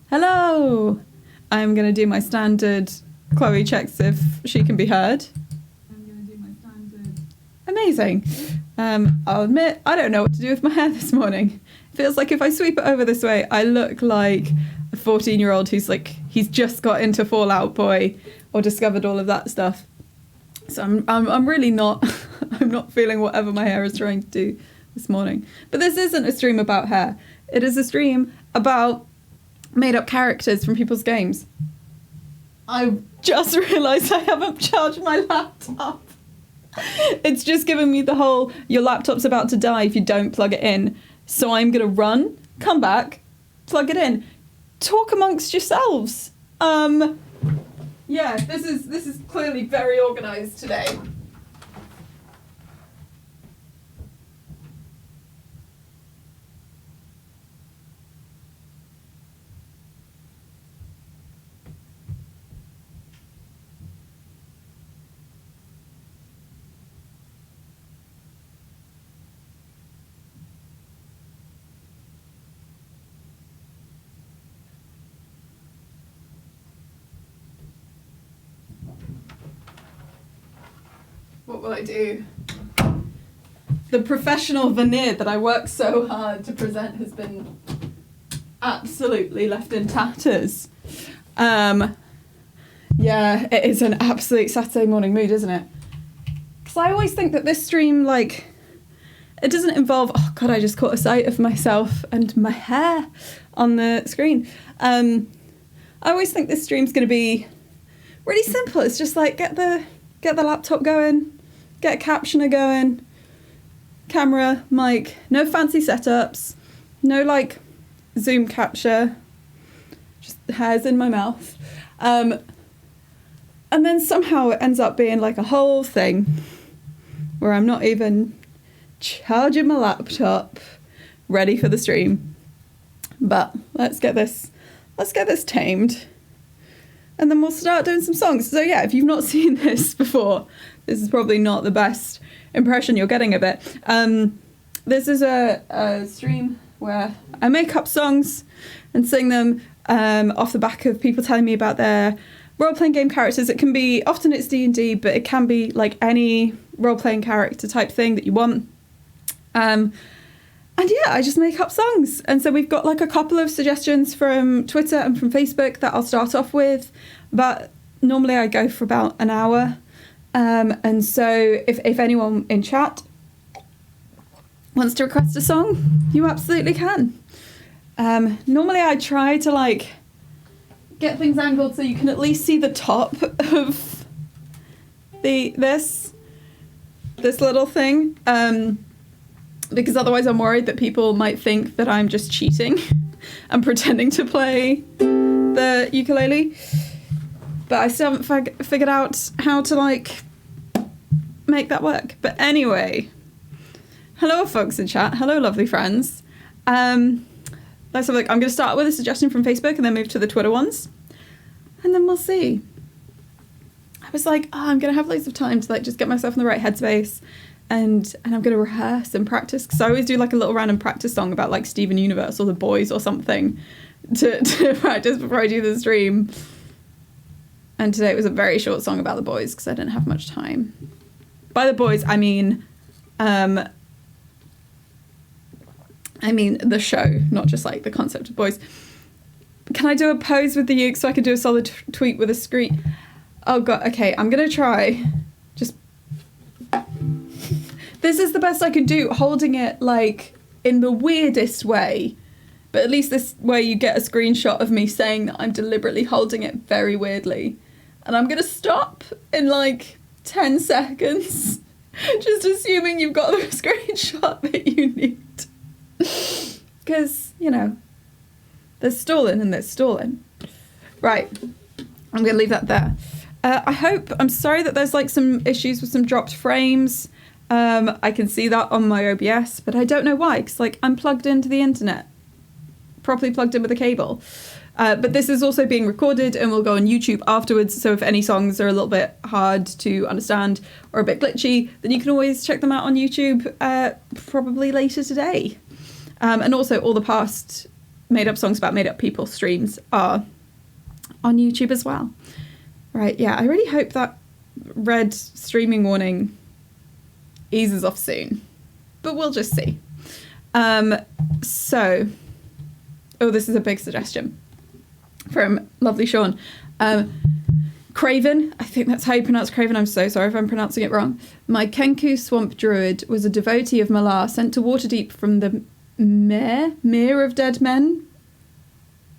Hello! I'm going to do my standard Chloe checks if she can be heard. Amazing. I'll admit, I don't know what to do with my hair this morning. It feels like if I sweep it over this way, I look like a 14-year-old who's like, he's just got into Fallout Boy or discovered all of that stuff. So I'm really not, I'm not feeling whatever my hair is trying to do this morning. But this isn't a stream about hair. It is a stream about made-up characters from people's games. I just realised I haven't charged my laptop. It's just giving me the whole, your laptop's about to die if you don't plug it in. So I'm going to run, come back, plug it in. Talk amongst yourselves. Yeah, this is clearly very organised today. What will I do? The professional veneer that I worked so hard to present has been absolutely left in tatters. Yeah, it is an absolute Saturday morning mood, isn't it? Because I always think that this stream, like, it doesn't involve, oh God, I just caught a sight of myself and my hair on the screen. I always think this stream's going to be really simple. It's just like, get the laptop going, get a captioner going, camera, mic, no fancy setups, no like Zoom capture, just hairs in my mouth. And then somehow it ends up being like a whole thing where I'm not even charging my laptop, ready for the stream. But let's get this tamed. And then we'll start doing some songs. So yeah, if you've not seen this before, this is probably not the best impression you're getting of it. This is a stream where I make up songs and sing them off the back of people telling me about their role-playing game characters. It can be, often it's D&D, but it can be like any role-playing character type thing that you want. And yeah, I just make up songs. And so we've got like a couple of suggestions from Twitter and from Facebook that I'll start off with. But normally I go for about an hour. And so if anyone in chat wants to request a song, you absolutely can. Normally I try to like get things angled so you can at least see the top of this little thing. Because otherwise I'm worried that people might think that I'm just cheating and pretending to play the ukulele. But I still haven't figured out how to, like, make that work. But anyway, hello, folks in chat. Hello, lovely friends. Let's have a look. I'm going to start with a suggestion from Facebook and then move to the Twitter ones. And then we'll see. I was like, I'm going to have loads of time to, like, just get myself in the right headspace. And I'm going to rehearse and practice, because I always do like a little random practice song about like Steven Universe or The Boys or something to practice before I do the stream. And today it was a very short song about The Boys because I didn't have much time. By The Boys, I mean the show, not just like the concept of boys. Can I do a pose with the uke so I can do a solid tweet with a screen? Oh God, okay, I'm going to try. Just... This is the best I can do, holding it like in the weirdest way. But at least this way you get a screenshot of me saying that I'm deliberately holding it very weirdly. And I'm going to stop in like 10 seconds, just assuming you've got the screenshot that you need. Because, you know, there's stalling and there's stalling. Right, I'm going to leave that there. I'm sorry that there's like some issues with some dropped frames. I can see that on my OBS, but I don't know why, because like I'm plugged into the internet, properly plugged in with a cable. But this is also being recorded and will go on YouTube afterwards, so if any songs are a little bit hard to understand or a bit glitchy, then you can always check them out on YouTube probably later today. And also all the past made up songs about made up people streams are on YouTube as well. Right, yeah, I really hope that red streaming warning eases off soon, but we'll just see. So, this is a big suggestion from lovely Sean. Craven, I think that's how you pronounce Craven. I'm so sorry if I'm pronouncing it wrong. My Kenku swamp druid was a devotee of Malar, sent to Waterdeep from the Mere of Dead Men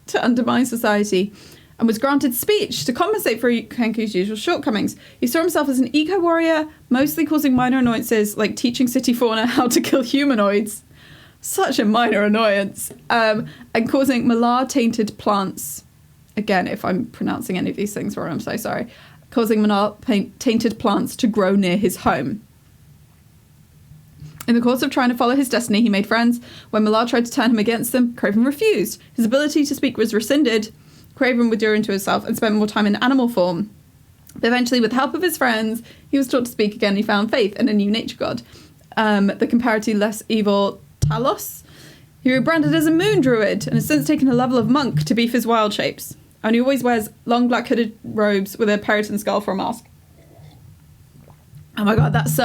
to undermine society, and was granted speech to compensate for Kenku's usual shortcomings. He saw himself as an eco-warrior, mostly causing minor annoyances like teaching city fauna how to kill humanoids. Such a minor annoyance. And causing Malar-tainted plants. Again, if I'm pronouncing any of these things wrong, I'm so sorry. Causing Malar-tainted plants to grow near his home. In the course of trying to follow his destiny, he made friends. When Malar tried to turn him against them, Craven refused. His ability to speak was rescinded. Craven withdrew into himself and spent more time in animal form. But eventually, with the help of his friends, he was taught to speak again and he found faith in a new nature god. The comparatively less evil Talos. He rebranded as a moon druid and has since taken a level of monk to beef his wild shapes. And he always wears long black hooded robes with a Periton skull for a mask. Oh my god, that's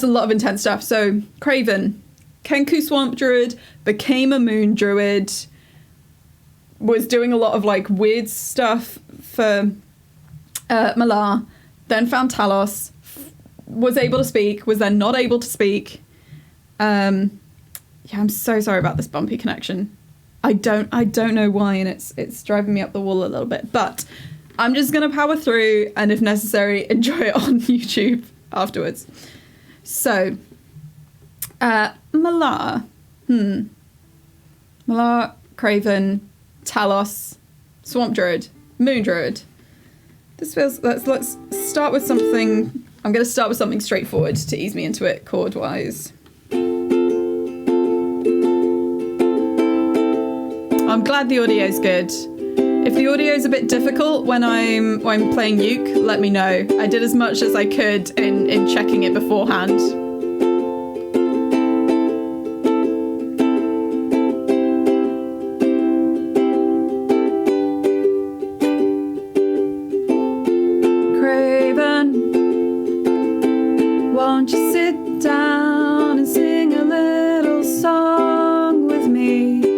a lot of intense stuff. So, Craven, Kenku Swamp Druid, became a Moon Druid, was doing a lot of, like, weird stuff for Malar, then found Talos, was able to speak, was then not able to speak. Yeah, I'm so sorry about this bumpy connection. I don't know why, and it's driving me up the wall a little bit, but I'm just going to power through, and if necessary, enjoy it on YouTube afterwards. So, Malar. Malar, Craven, Talos, Swamp Druid, Moon Druid. This feels... Let's start with something... I'm going to start with something straightforward to ease me into it chord-wise. I'm glad the audio's good. If the audio's a bit difficult when I'm playing uke, let me know. I did as much as I could in checking it beforehand. Craven, won't you sit down and sing a little song with me?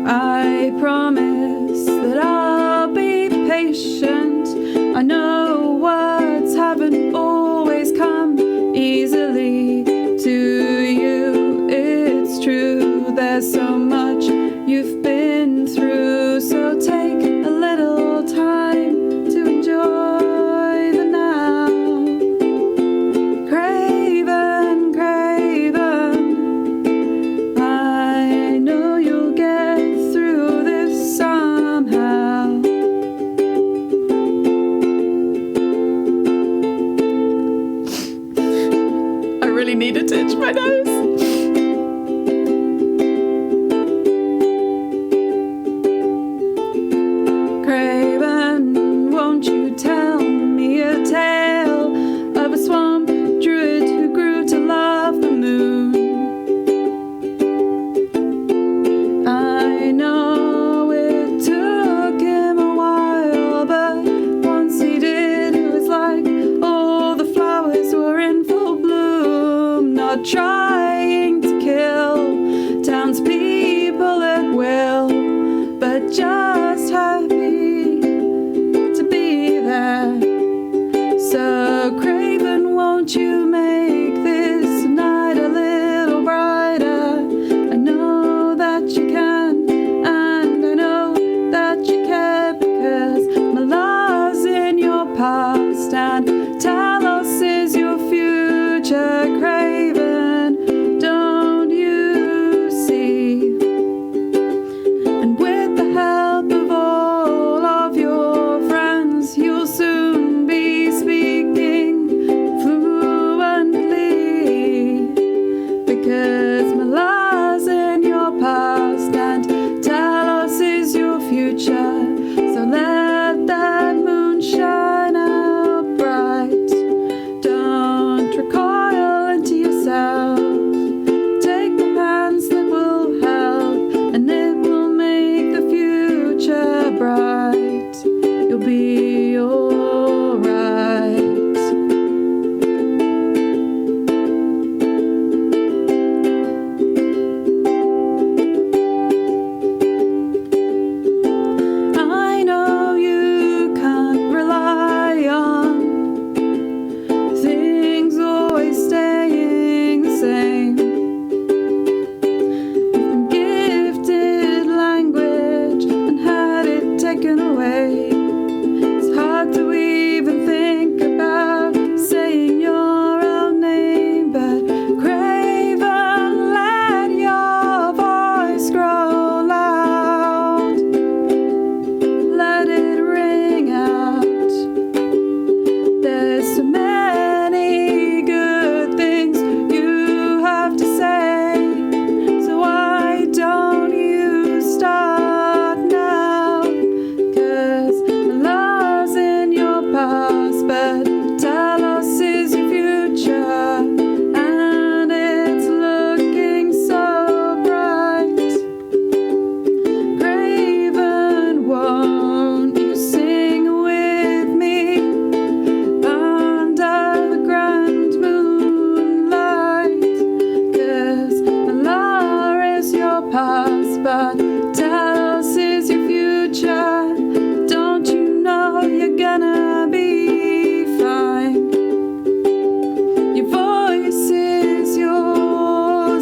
I promise that I'll be patient. I know words haven't always come easily to you. It's true, there's so much you've been through, so take a little time to enjoy the now. Craven, Craven, I know you'll get through this somehow. I really needed to itch my nose. Craven, won't you tell me a tale of a swamp druid who grew to love the moon? I know it took him a while, but once he did, it was like all the flowers were in full bloom, not trying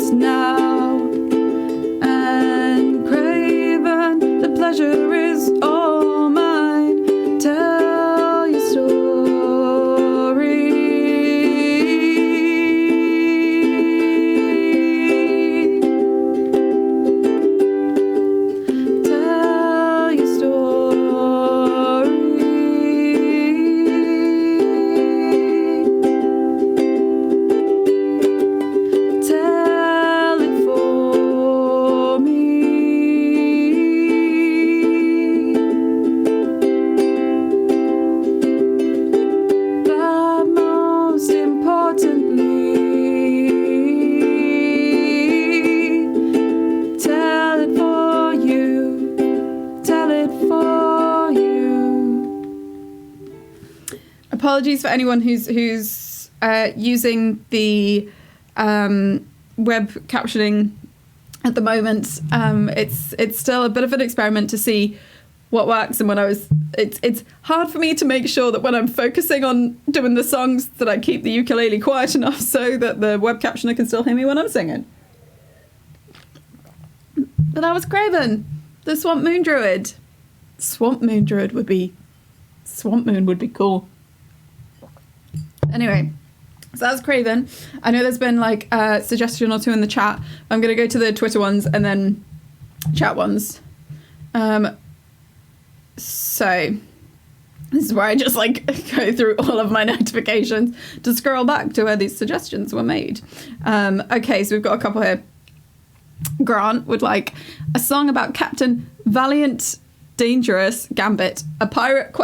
just now. And craven, the pleasure is all mine. Tell your story. Tell your story. Tell it for me. But most importantly, tell it for you. Tell it for you. Apologies for anyone who's using the web captioning at the moment. It's still a bit of an experiment to see what works, and when it's hard for me to make sure that when I'm focusing on doing the songs that I keep the ukulele quiet enough so that the web captioner can still hear me when I'm singing. But that was Craven, the Swamp Moon Druid. Swamp Moon Druid would be cool. Anyway, so that's Craven. I know there's been like a suggestion or two in the chat. I'm going to go to the Twitter ones and then chat ones. So this is where I just like go through all of my notifications to scroll back to where these suggestions were made. Okay, so we've got a couple here. Grant would like a song about Captain Valiant Dangerous Gambit, a pirate ?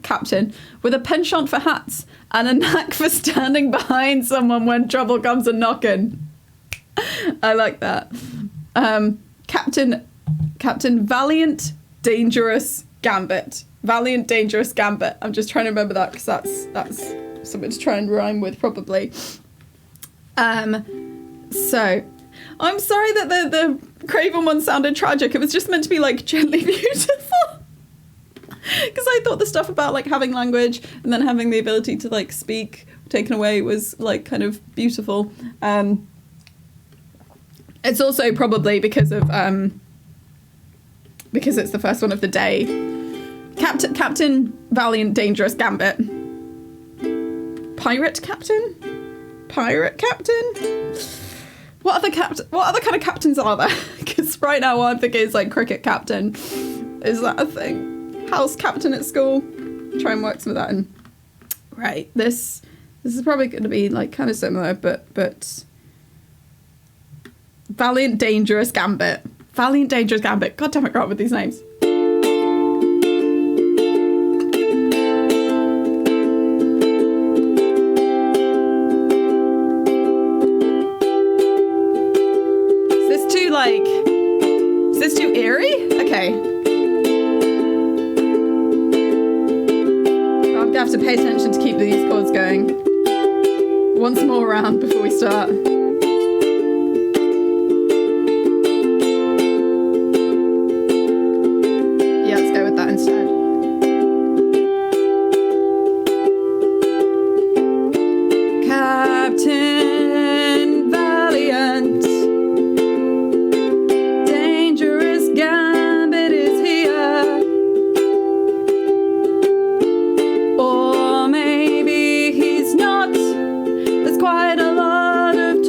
Captain with a penchant for hats and a knack for standing behind someone when trouble comes a knocking. I like that. Captain Valiant Dangerous Gambit. Valiant Dangerous Gambit. I'm just trying to remember that because that's something to try and rhyme with probably. So I'm sorry that the Craven one sounded tragic. It was just meant to be like gently beautiful. Because I thought the stuff about like having language and then having the ability to like speak taken away was like kind of beautiful. It's also probably because of because it's the first one of the day. Captain Valiant Dangerous Gambit. Pirate Captain? What other kind of captains are there? Because right now what I'm thinking is like cricket captain. Is that a thing? House captain at school? Try and work some of that in. Right, this is probably going to be like kind of similar, but Valiant Dangerous Gambit. Valiant Dangerous Gambit. God damn it, Grant with these names. Is this too eerie? Okay. I'm gonna have to pay attention to keep these chords going. Once more round before we start. Yeah, let's go with that instead. Captain Valiant. Quite a lot of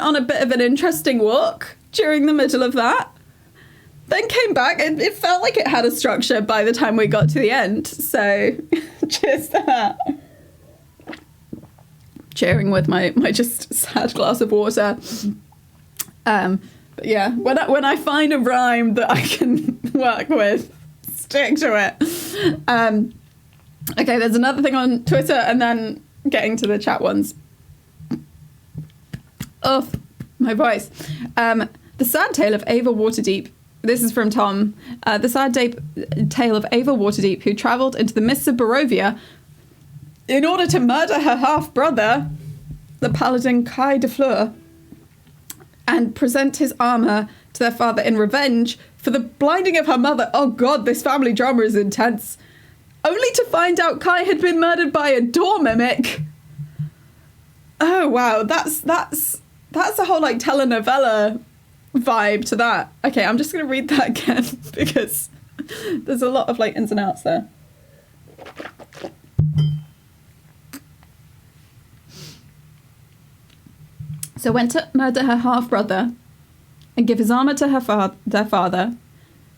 on a bit of an interesting walk during the middle of that. Then came back, and it felt like it had a structure by the time we got to the end. So, cheers to that. Cheering with my just sad glass of water. But yeah, when I find a rhyme that I can work with, stick to it. Okay, there's another thing on Twitter, and then getting to the chat ones. Oh, my voice. The sad tale of Ava Waterdeep. This is from Tom. The sad tale of Ava Waterdeep, who travelled into the mists of Barovia in order to murder her half-brother, the paladin Kai de Fleur, and present his armour to their father in revenge for the blinding of her mother. Oh God, this family drama is intense. Only to find out Kai had been murdered by a door mimic. Oh wow, that's a whole like telenovela vibe to that. Okay, I'm just gonna read that again because there's a lot of like ins and outs there. So went to murder her half-brother and give his armour to their father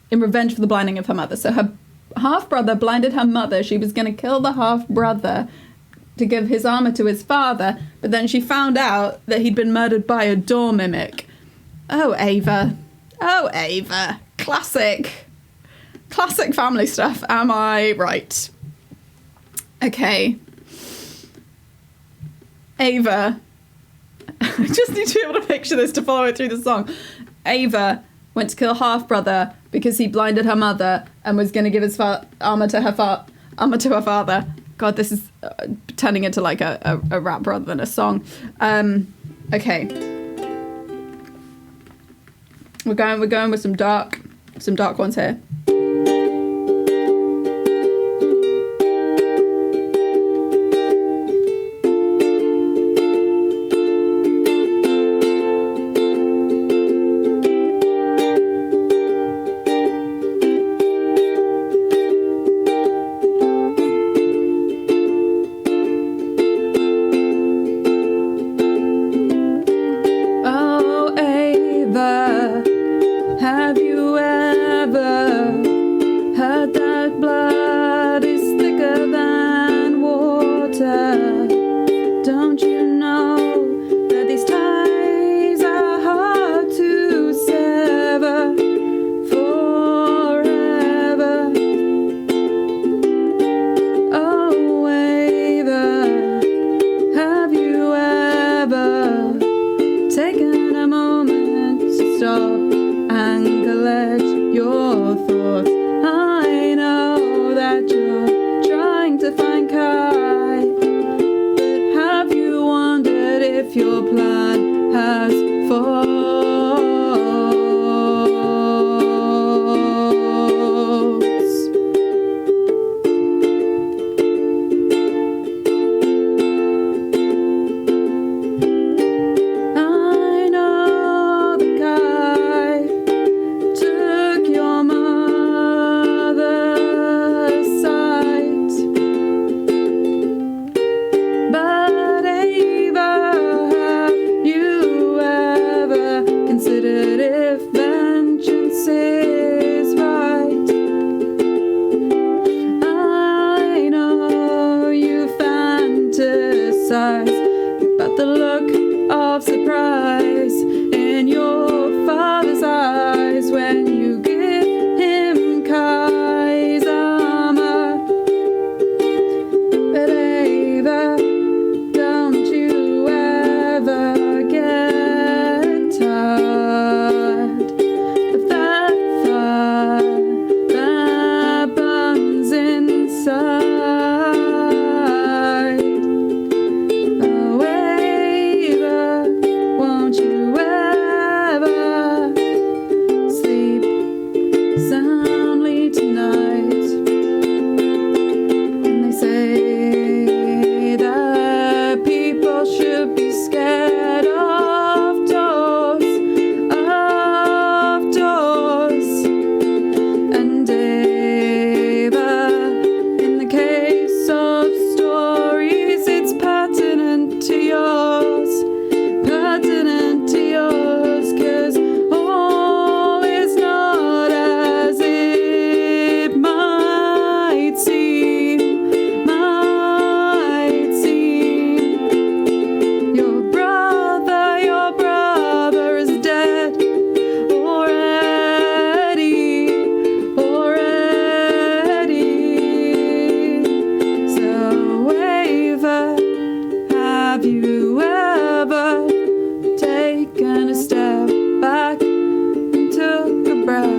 in revenge for the blinding of her mother. So her half-brother blinded her mother. She was going to kill the half-brother to give his armour to his father, but then she found out that he'd been murdered by a door mimic. Oh, Ava. Oh, Ava. Classic family stuff. Am I right? Okay. Ava. I just need to be able to picture this to follow it through the song. Ava went to kill half-brother because he blinded her mother and was going to give his armour to her father. God, this is turning into like a rap rather than a song. Okay. We're going with some dark ones here. But Ava, have you ever Have you ever taken a step back and took a breath?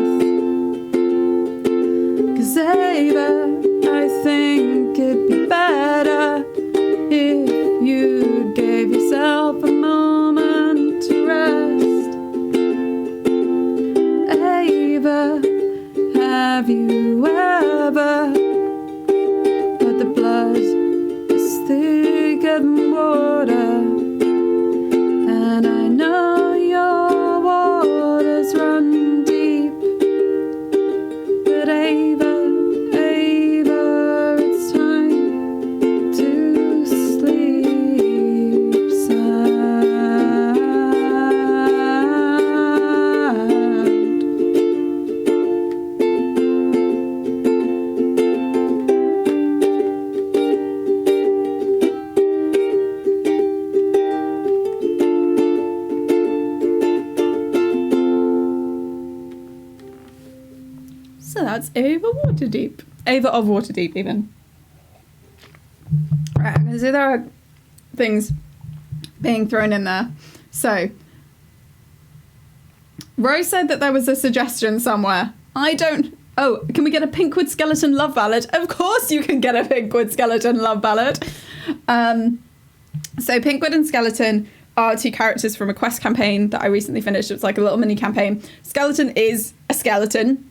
'Cause Ava, I think it'd be better if you gave yourself a moment to rest. Ava, have you ever heard the blood is thicker than water? And I know your waters run deep, but Ava, it's time to sleep sound. So that's Ava Waterdeep. Ava of Waterdeep, even. Right, so there are things being thrown in there. So, Rose said that there was a suggestion somewhere. Oh, can we get a Pinkwood Skeleton love ballad? Of course you can get a Pinkwood Skeleton love ballad. So Pinkwood and Skeleton are two characters from a quest campaign that I recently finished. It was like a little mini campaign. Skeleton is a skeleton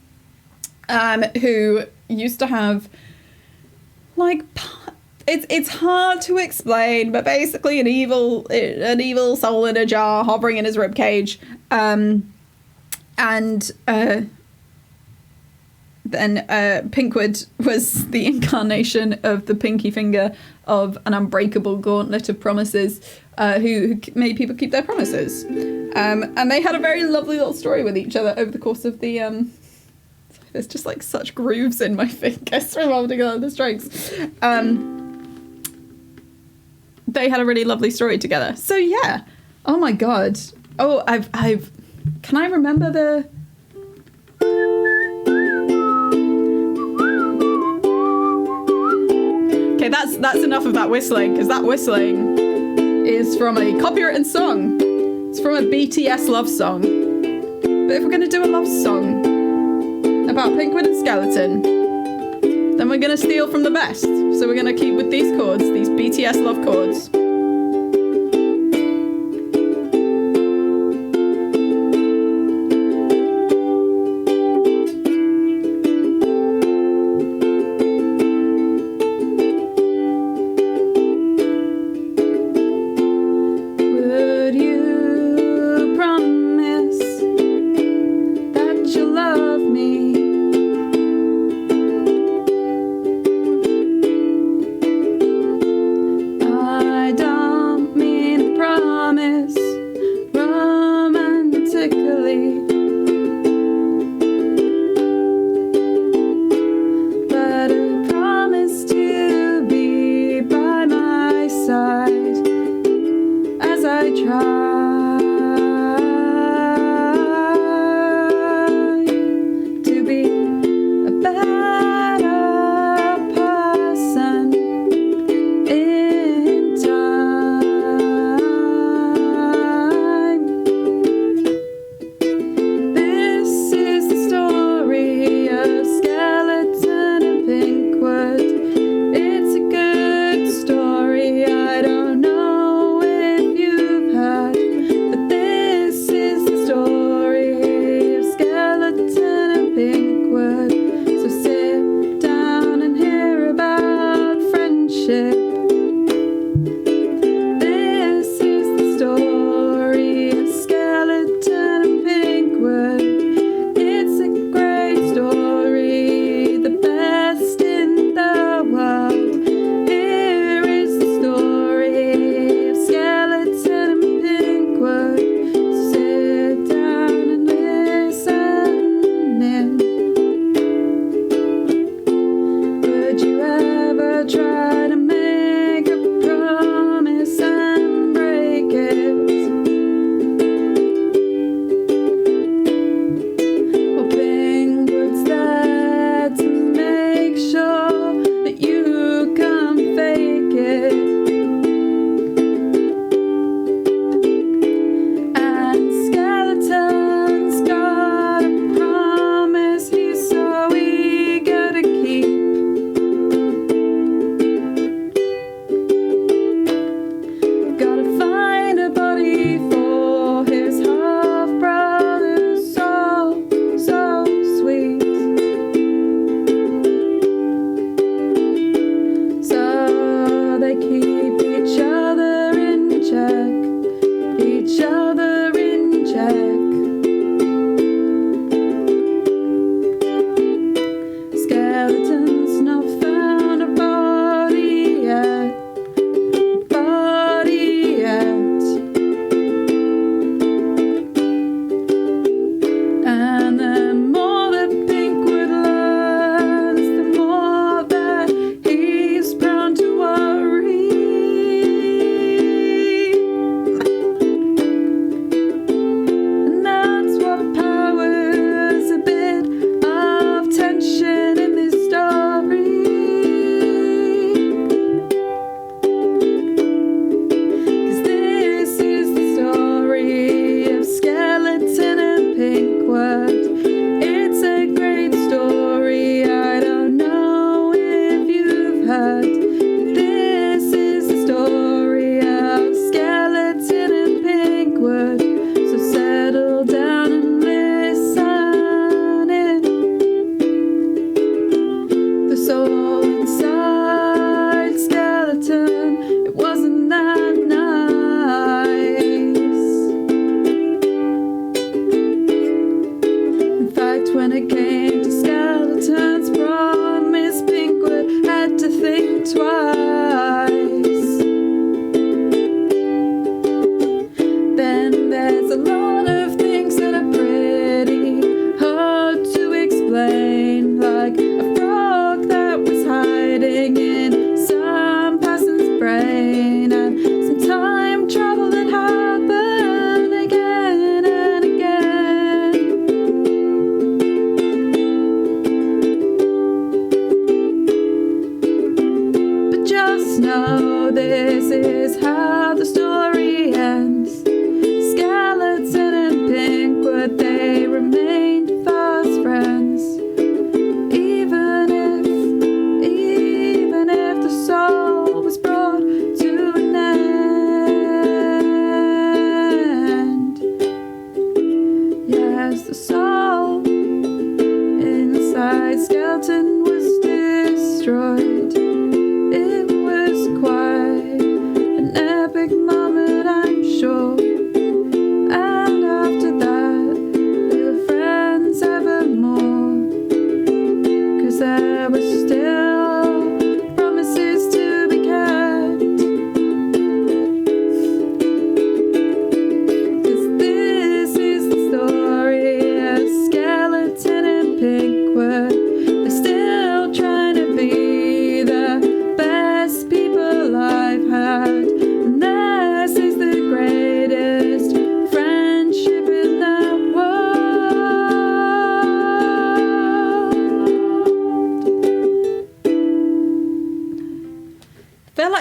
who used to have like it's hard to explain, but basically an evil soul in a jar hovering in his ribcage, and then Pinkwood was the incarnation of the pinky finger of an unbreakable gauntlet of promises, who made people keep their promises, and they had a very lovely little story with each other over the course of the there's just like such grooves in my fingers from holding all the strokes. They had a really lovely story together. So yeah. Oh my god. Oh, I've. Can I remember the? Okay, that's enough of that whistling, because that whistling is from a copywritten song. It's from a BTS love song. But if we're gonna do a love song about Pinkwood and Skeleton, then we're going to steal from the best. So we're going to keep with these chords, these BTS love chords. Would you promise that you love me? I don't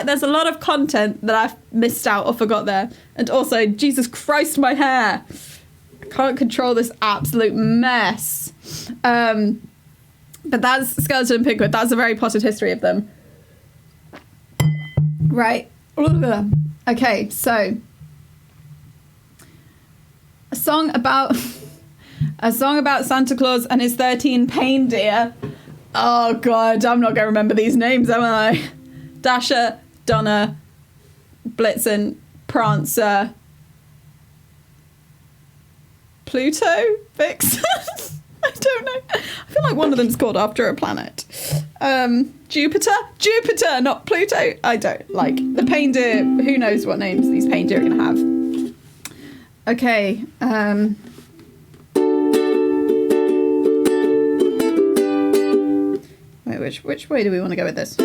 like there's a lot of content that I've missed out or forgot there. And also, Jesus Christ, my hair. I can't control this absolute mess. But that's Skeleton and Pigwood. That's a very potted history of them. Right. Okay, so a song about Santa Claus and his 13 reindeer. Oh God, I'm not going to remember these names, am I? Dasher, Donner, Blitzen, Prancer, Pluto, Vixen. I don't know. I feel like one of them's called after a planet. Jupiter, not Pluto. I don't like the reindeer. Who knows what names these reindeer are going to have? Okay. Wait, which way do we want to go with this?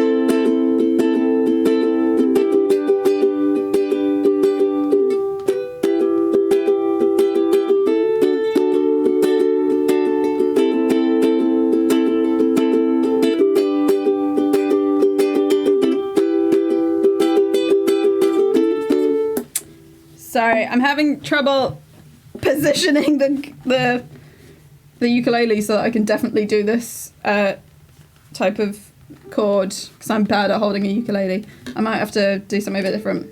Sorry, I'm having trouble positioning the ukulele so that I can definitely do this type of chord, because I'm bad at holding a ukulele. I might have to do something a bit different.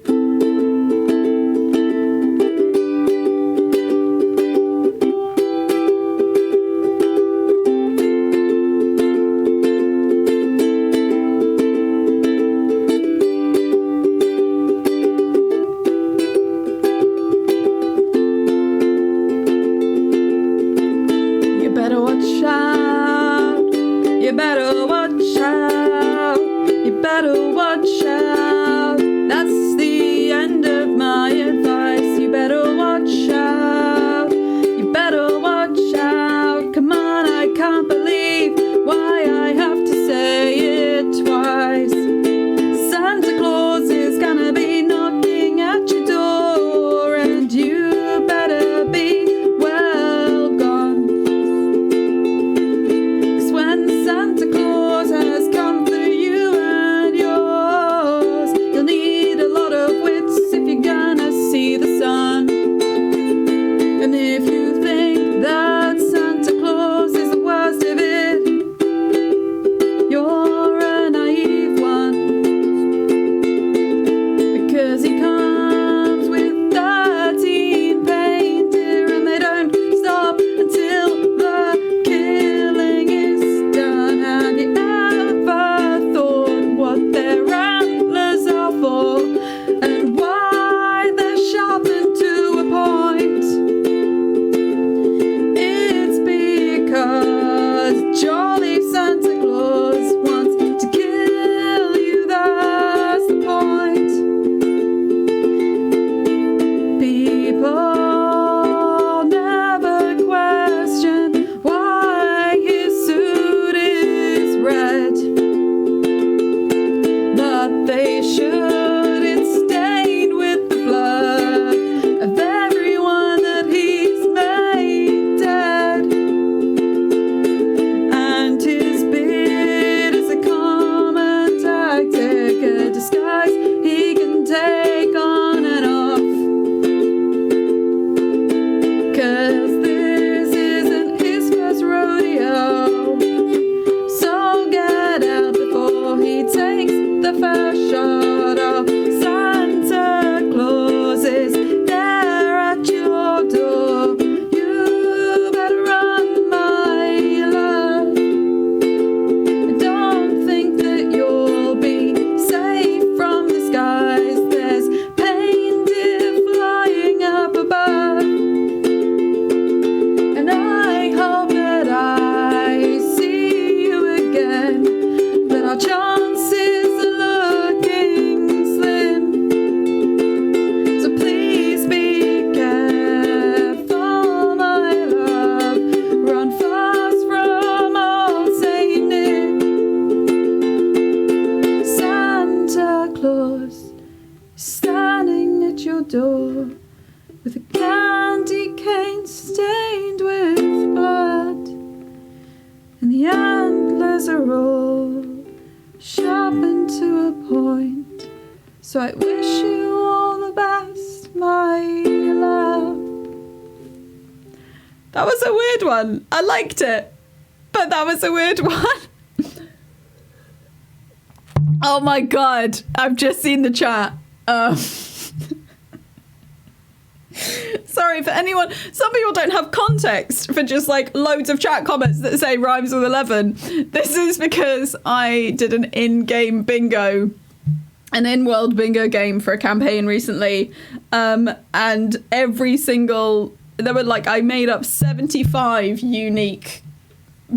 are all sharpened to a point. So I wish you all the best, my love. That was a weird one. I liked it, but that was a weird one. Oh my God, I've just seen the chat. Sorry for anyone. Some people don't have context for just like loads of chat comments that say rhymes with 11. This is because I did an in-game bingo, an in-world bingo game for a campaign recently. And every single, there were like, I made up 75 unique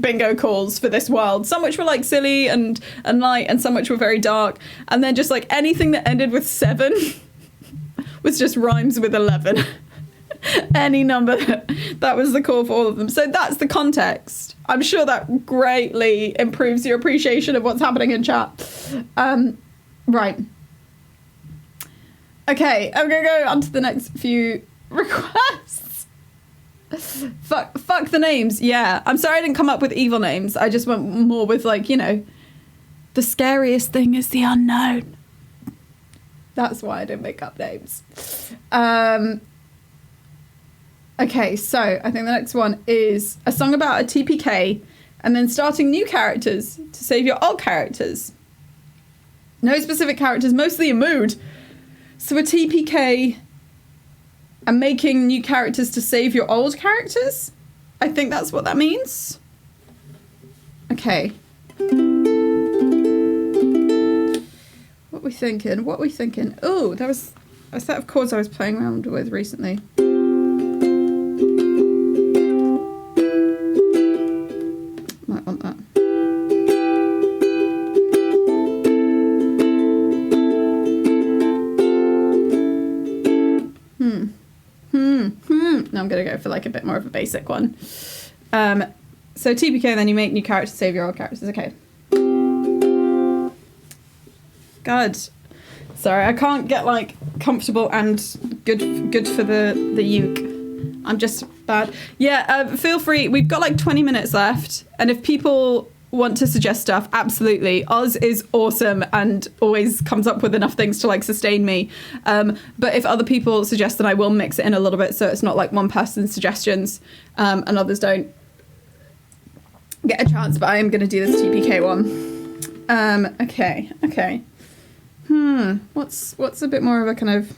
bingo calls for this world, some which were like silly and light, and some which were very dark. And then just like anything that ended with 7 was just rhymes with 11. Any number, that was the call for all of them. So that's the context. I'm sure that greatly improves your appreciation of what's happening in chat. Right. Okay, I'm gonna go on to the next few requests. Fuck the names. Yeah, I'm sorry I didn't come up with evil names. I just went more with like, you know, the scariest thing is the unknown. That's why I didn't make up names. Okay, so I think the next one is a song about a TPK and then starting new characters to save your old characters. No specific characters, mostly a mood. So a TPK and making new characters to save your old characters? I think that's what that means. Okay. What we thinking? Oh, there was a set of chords I was playing around with recently. Might want that. No, I'm gonna go for like a bit more of a basic one. So TPK, then you make new characters to save your old characters. Okay. God, sorry, I can't get like comfortable and good for the uke. I'm just bad. Yeah, feel free. We've got like 20 minutes left, and if people want to suggest stuff, absolutely. Oz is awesome and always comes up with enough things to like sustain me. But if other people suggest, then I will mix it in a little bit so it's not like one person's suggestions and others don't get a chance. But I am going to do this TPK one. Okay. What's a bit more of a kind of...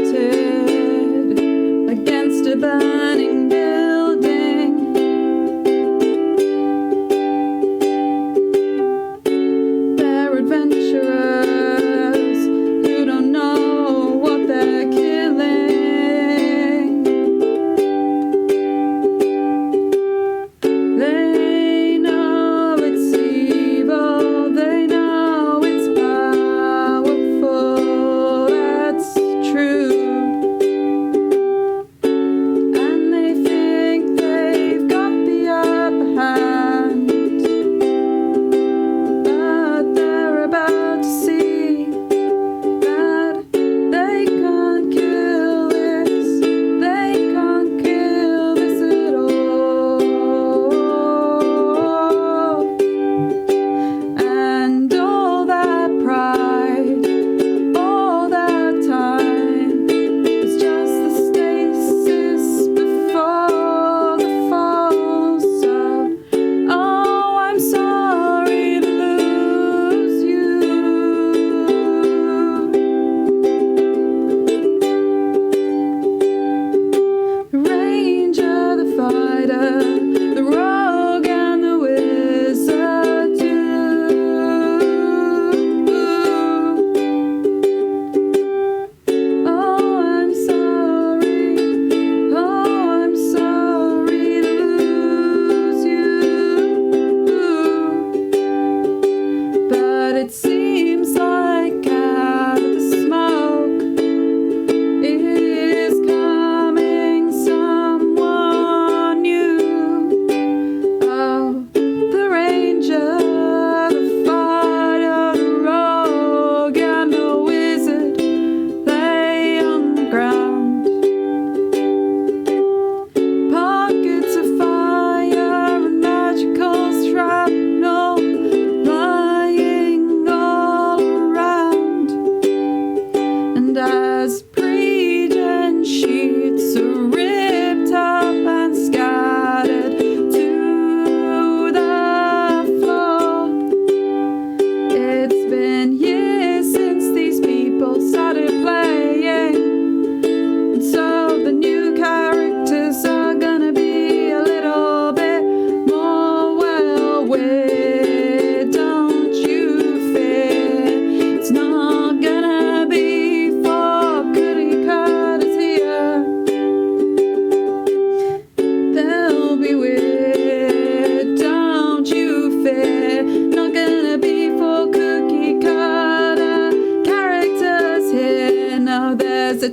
silhouetted against a burning building.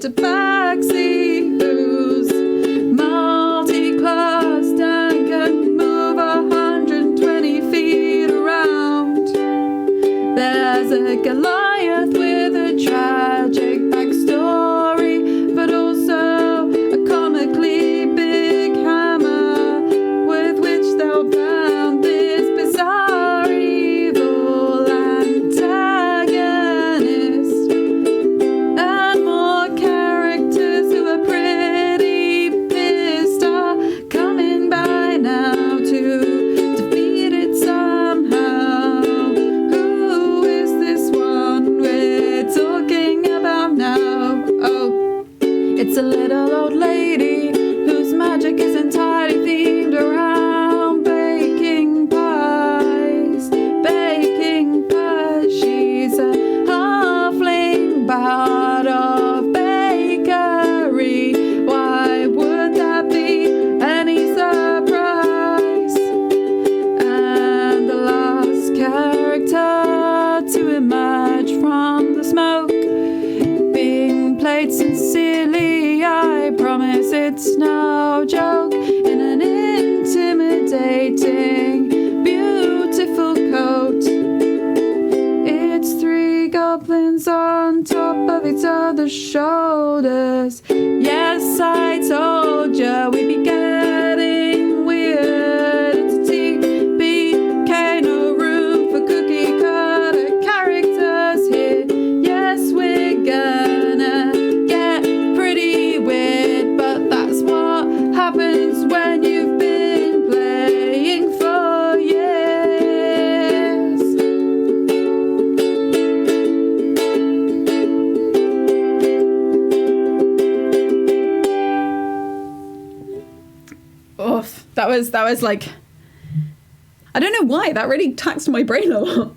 a taxi who's multi-classed and can move 120 feet around. There's a Goliath with a tragic backstory, but also a comically big hammer with which they'll pound this bizarre evil antagonist. And more characters who are pretty pissed are coming by now to defeat it somehow. Who is this one we're talking about now? Oh, it's a little old lady whose magic is entirely themed around baking pies. Baking pies. She's a halfling bard of bakery. Why would that be any surprise? And the last character to emerge from the smoke, being played sincerely, I promise it's no joke, in an intimidating, beautiful coat. It's three goblins on top of each other's shoulders. Yes, I told ya we'd be getting weird. It's a TPK, no room for cookie cutter characters here. Yes, we're gonna get pretty weird, but that's what happens when you've been playing for years. Oh, that was like, I don't know why, that really taxed my brain a lot.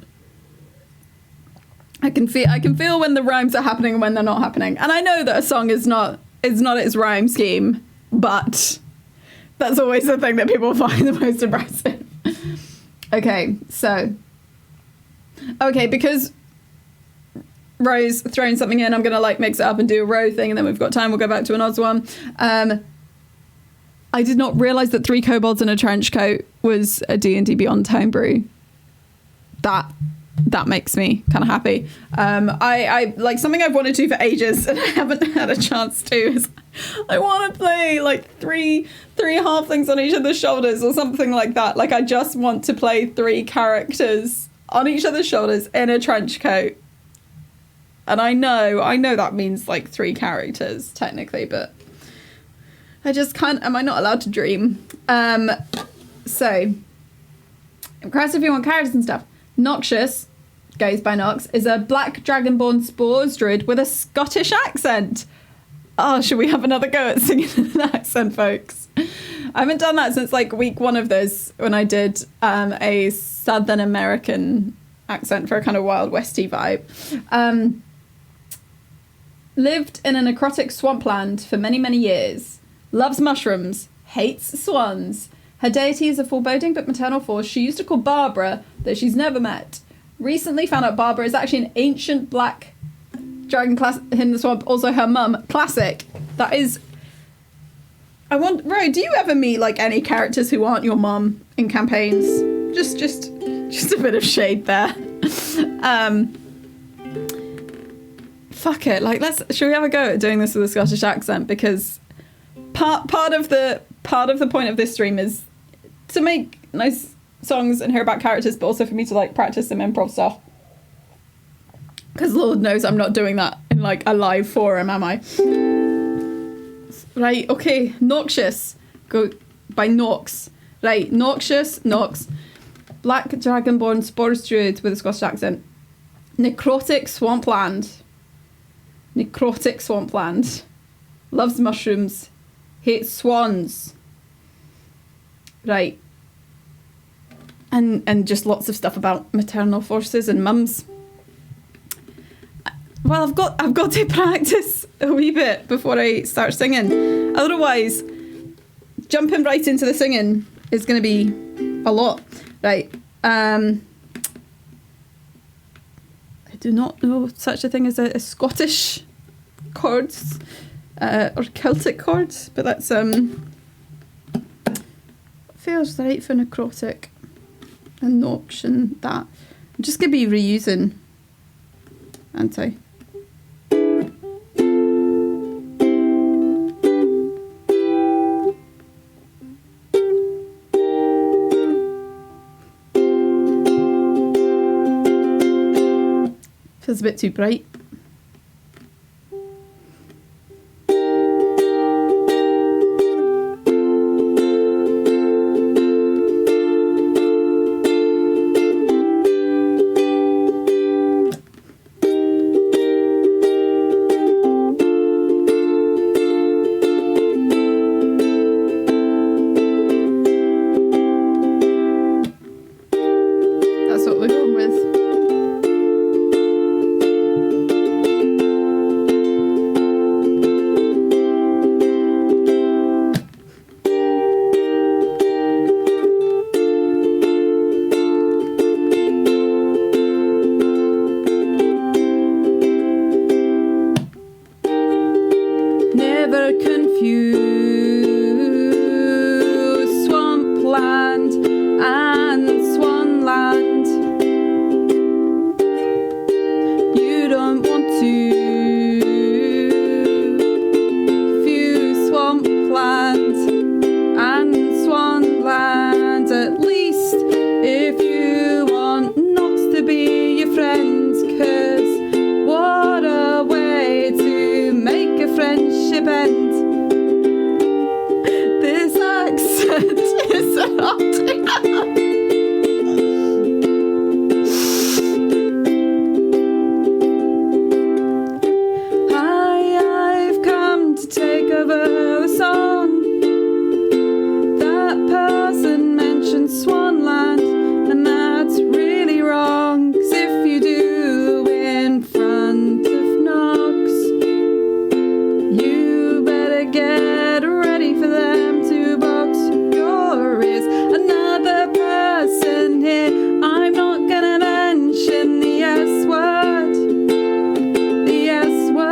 I can feel when the rhymes are happening and when they're not happening. And I know that a song is not its rhyme scheme, but that's always the thing that people find the most embarrassing. Okay, because Rose throwing something in, I'm gonna like mix it up and do a row thing, and then we've got time, we'll go back to an odds one. I did not realise that 3 kobolds in a trench coat was a D&D Beyond homebrew. That makes me kind of happy. I like something I've wanted to for ages and I haven't had a chance to is I want to play like three halflings on each other's shoulders or something like that. Like I just want to play 3 characters on each other's shoulders in a trench coat. And I know that means like 3 characters technically, but I just can't. Am I not allowed to dream? So impressive if you want characters and stuff. Noxious, goes by Nox, is a black dragonborn spores druid with a Scottish accent. Oh, should we have another go at singing an accent, folks? I haven't done that since like week 1 of this when I did a Southern American accent for a kind of Wild Westy vibe. Lived in a necrotic swampland for many, many years. Loves mushrooms. Hates swans. Her deity is a foreboding but maternal force she used to call Barbara, that she's never met. Recently found out Barbara is actually an ancient black dragon class in the swamp. Also her mum. Classic. That is... Ro, do you ever meet like any characters who aren't your mum in campaigns? Just a bit of shade there. Fuck it. Like, should we have a go at doing this with a Scottish accent? Because part of the point of this stream is to make nice songs and hear about characters, but also for me to like practice some improv stuff. Because Lord knows I'm not doing that in like a live forum, am I? Right, okay, Noxious. Go by Nox. Right, Noxious, Nox. Black dragonborn spores druid with a Scottish accent. Necrotic swampland. Necrotic swampland. Loves mushrooms. Hates swans. Right. And just lots of stuff about maternal forces and mums. Well, I've got to practice a wee bit before I start singing. Otherwise, jumping right into the singing is going to be a lot. Right. I do not know such a thing as a Scottish chords, or Celtic chords, but that's feels right for necrotic and Nox and that. I'm just going to be reusing, aren't I? Feels a bit too bright. That's what we're going with. Never confuse swampland and swanland. You don't want to confuse swampland and swanland. At least if you want Nox to be your friend, 'cause what a way to make a friendship end. This accent is haunting. I've come to take over the song. That person mentioned Swanland, and that's really wrong. 'Cause if you do in front of Nox, you better get ready for them to box your ears. Another person here, I'm not gonna mention the S word. The S word.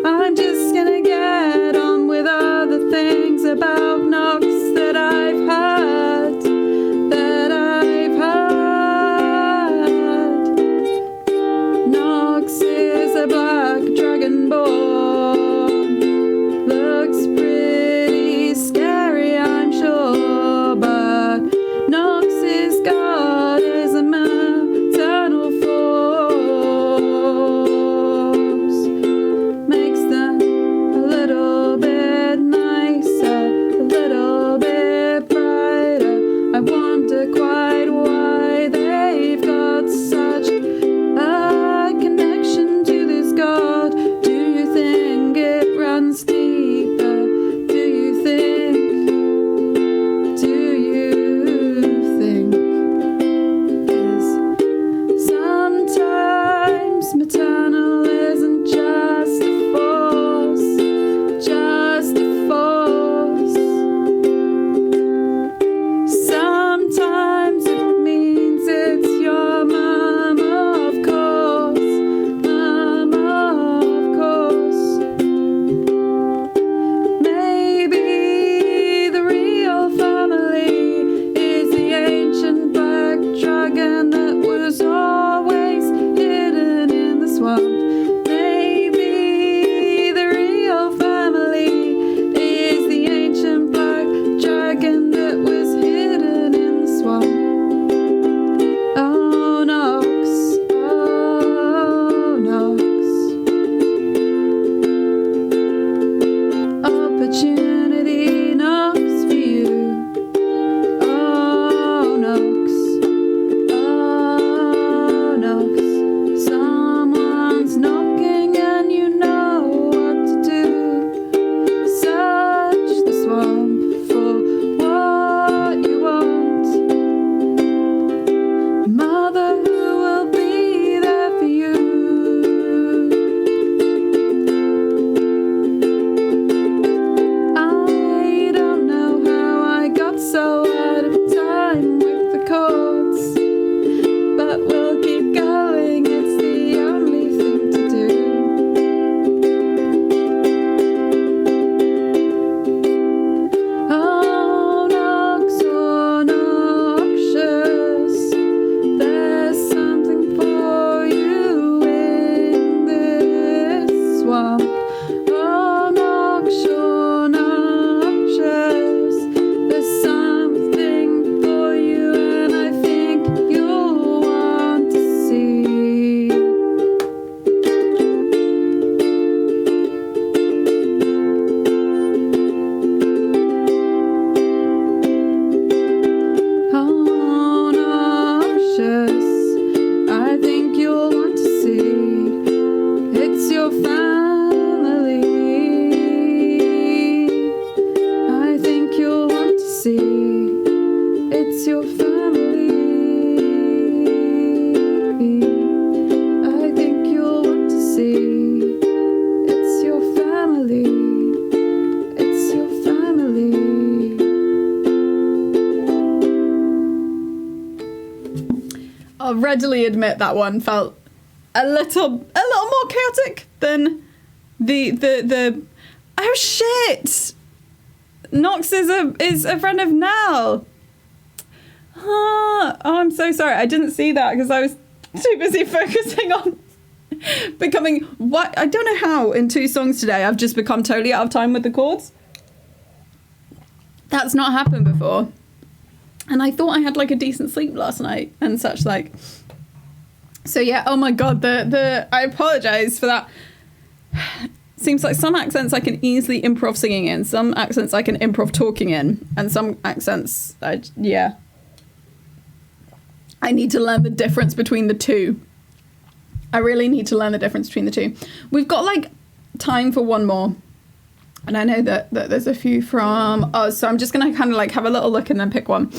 I'm just gonna get on with other things about Nox that I've heard. That I've heard. Nox is a black dragonborn. Looks pretty scary, I'm sure, but Nox's god is a maternal force. Makes them a little bit nicer, a little bit brighter. I wonder quite why they've got such a connection to this god. Do you think it runs deeper? Do you think? Do you think? 'Cause sometimes maternal isn't just a force, just a force. Sometimes it means it's your mum, of course, mum, of course. Maybe the real family is the ancient black dragon that was always hidden in the swamp. Maybe the real family is the ancient black dragon that was hidden in the swamp. Oh, Nox, oh, Nox. Opportunity knocks for you. Oh, Nox, oh, Nox. Someone's knocking and you know what to do. Search the swamp for what I'll readily admit that one felt a little more chaotic than the oh shit! Nox is a friend of Nell. Oh, I'm so sorry. I didn't see that because I was too busy focusing on becoming what I don't know how in 2 songs today I've just become totally out of time with the chords. That's not happened before. And I thought I had like a decent sleep last night and such like. So yeah, oh my god, I apologize for that. Seems like some accents I can easily improv singing in, some accents I can improv talking in, and some accents I need to learn the difference between the two. I really need to learn the difference between the two. We've got like time for one more. And I know that there's a few from us, so I'm just going to kind of like have a little look and then pick one.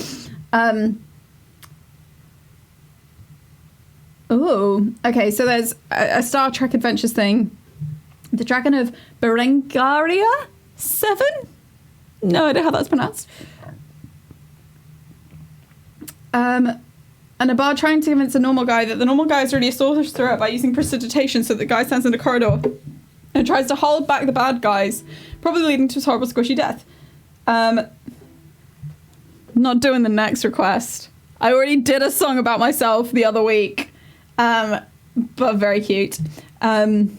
Oh, okay, so there's a Star Trek Adventures thing. The Dragon of Berengaria 7? No idea how that's pronounced. And a bard trying to convince a normal guy that the normal guy is really a sorcerer by using prestidigitation so that the guy stands in a corridor and tries to hold back the bad guys, probably leading to his horrible squishy death. Not doing the next request. I already did a song about myself the other week, but very cute. Okay,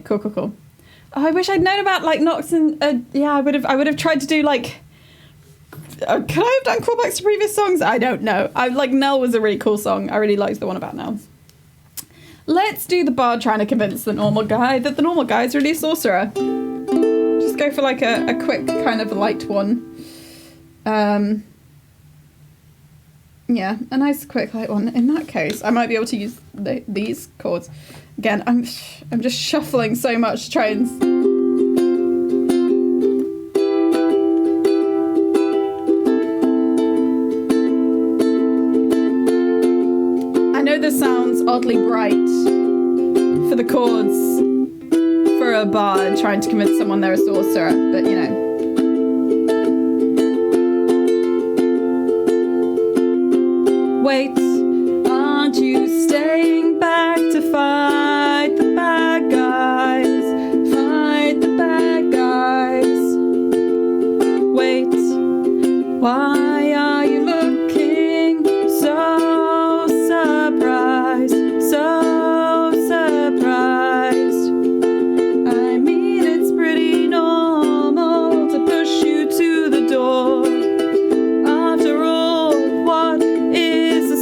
cool. Oh, I wish I'd known about like Nox and I would have tried to do like. Could I have done callbacks to previous songs? I don't know. Nell was a really cool song. I really liked the one about Nell. Let's do the bard trying to convince the normal guy that the normal guy is really a sorcerer. Just go for like a quick kind of light one. Yeah, a nice quick light one. In that case, I might be able to use these chords. Again, I'm just shuffling so much to try and... This sounds oddly bright for the chords for a bard trying to convince someone they're a sorcerer, but you know. Wait, aren't you staying back to fight the bad guys? Fight the bad guys. Wait, why are you looking so surprised? I mean, it's pretty normal to push you to the door. After all, what is a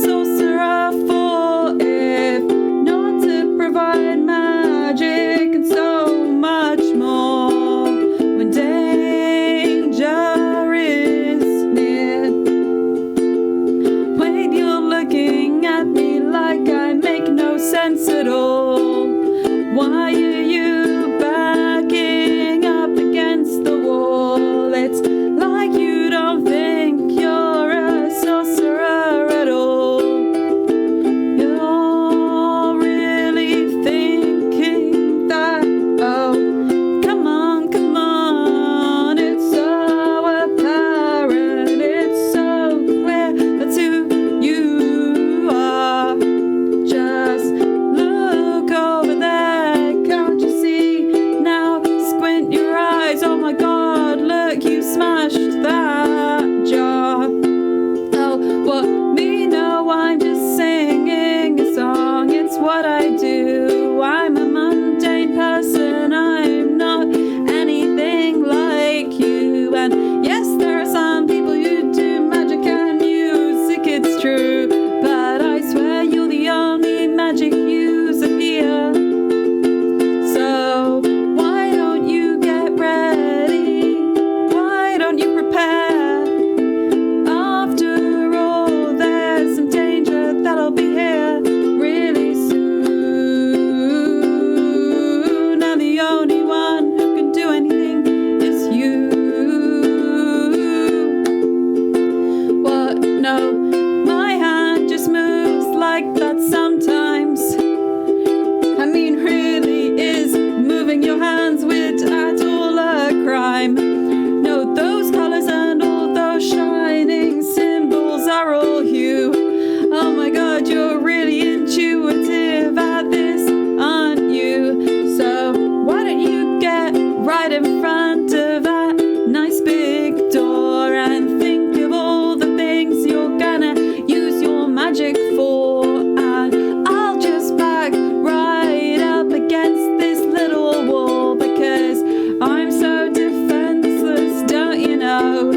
right in front of that nice big door and think of all the things you're gonna use your magic for. And I'll just back right up against this little wall because I'm so defenseless, don't you know?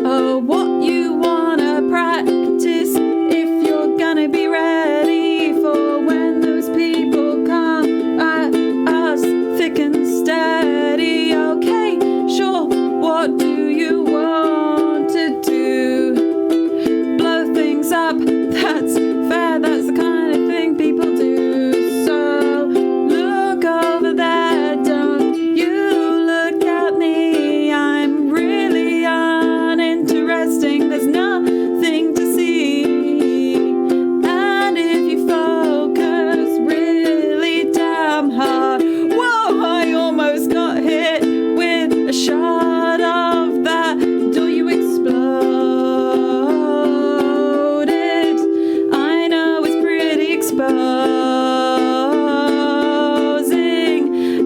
Oh, what you wanna practice if you're gonna be ready for when those people come at us thick and steady. Okay, sure, what do you want to do? Blow things up, that's fair, that's the kind of thing people do. So look over there, don't you look at me. I'm really uninteresting, there's nothing to see. And if you focus really damn hard, whoa, I almost got hit with a shot of that. Do you exploded? I know it's pretty exposing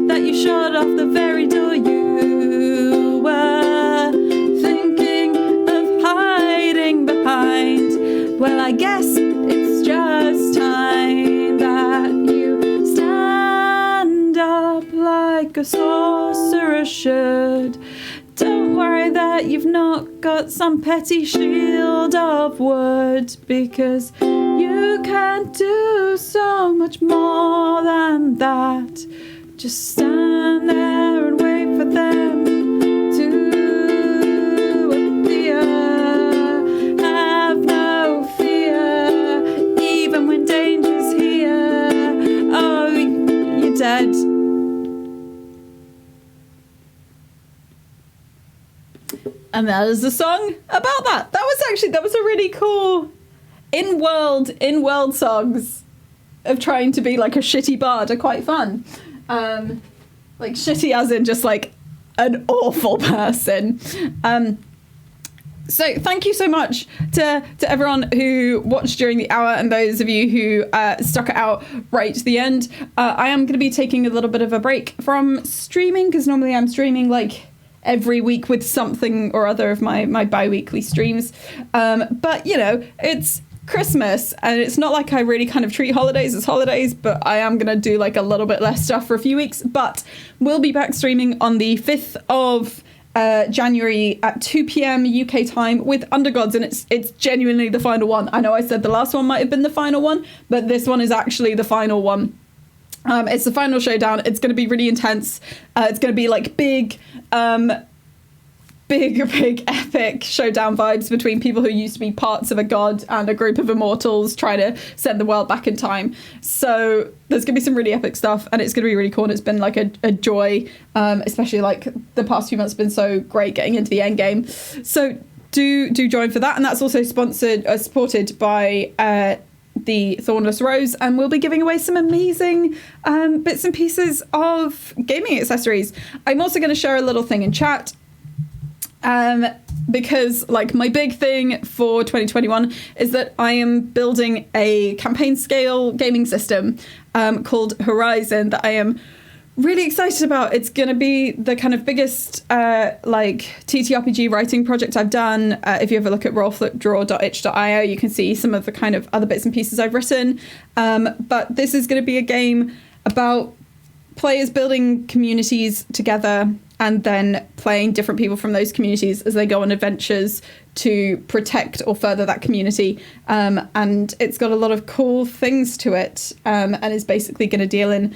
that you shot off the very door you were thinking of hiding behind. Well, I guess it's just time that you stand up like a sorcerer should. Don't worry that you've not got some petty shield of wood, because you can do so much more than that. Just stand there and wait for them to appear. Have no fear, even when danger's here. Oh, you're dead. And that is the song about that. That was a really cool in-world songs of trying to be like a shitty bard are quite fun. Like shitty as in just like an awful person. So thank you so much to everyone who watched during the hour and those of you who stuck it out right to the end. I am going to be taking a little bit of a break from streaming because normally I'm streaming like every week with something or other of my bi-weekly streams. But, you know, it's Christmas and it's not like I really kind of treat holidays as holidays, but I am going to do like a little bit less stuff for a few weeks. But we'll be back streaming on the 5th of January at 2 p.m. UK time with Undergods, and it's genuinely the final one. I know I said the last one might have been the final one, but this one is actually the final one. It's the final showdown. It's going to be really intense. It's going to be like big epic showdown vibes between people who used to be parts of a god and a group of immortals trying to send the world back in time. So there's going to be some really epic stuff and it's going to be really cool. And it's been like a joy, especially like the past few months have been so great getting into the end game. So do join for that. And that's also supported by the Thornless Rose, and we'll be giving away some amazing bits and pieces of gaming accessories. I'm also going to share a little thing in chat because like my big thing for 2021 is that I am building a campaign scale gaming system called Horizon that I am really excited about. It's going to be the kind of biggest like TTRPG writing project I've done. If you ever look at rollflipdraw.itch.io, you can see some of the kind of other bits and pieces I've written. But this is going to be a game about players building communities together and then playing different people from those communities as they go on adventures to protect or further that community. And it's got a lot of cool things to it, and is basically going to deal in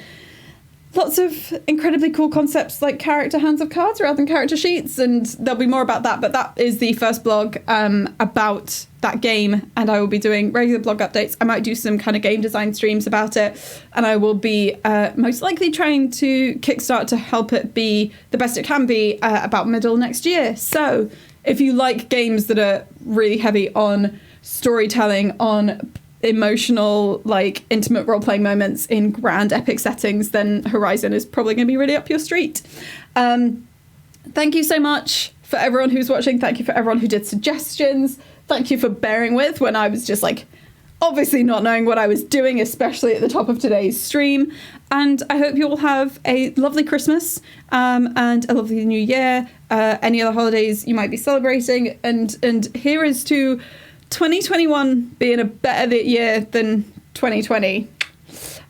lots of incredibly cool concepts like character hands of cards rather than character sheets, and there'll be more about that. But that is the first blog about that game, and I will be doing regular blog updates. I might do some kind of game design streams about it, and I will be most likely trying to kickstart to help it be the best it can be about middle next year. So if you like games that are really heavy on storytelling, on emotional, like intimate role-playing moments in grand epic settings, then Horizon is probably going to be really up your street. Thank you so much for everyone who's watching. Thank you for everyone who did suggestions. Thank you for bearing with when I was just like obviously not knowing what I was doing, especially at the top of today's stream. And I hope you all have a lovely Christmas and a lovely New Year. Any other holidays you might be celebrating. And here is to 2021 being a better year than 2020.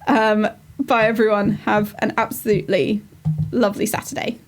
Bye, everyone. Have an absolutely lovely Saturday.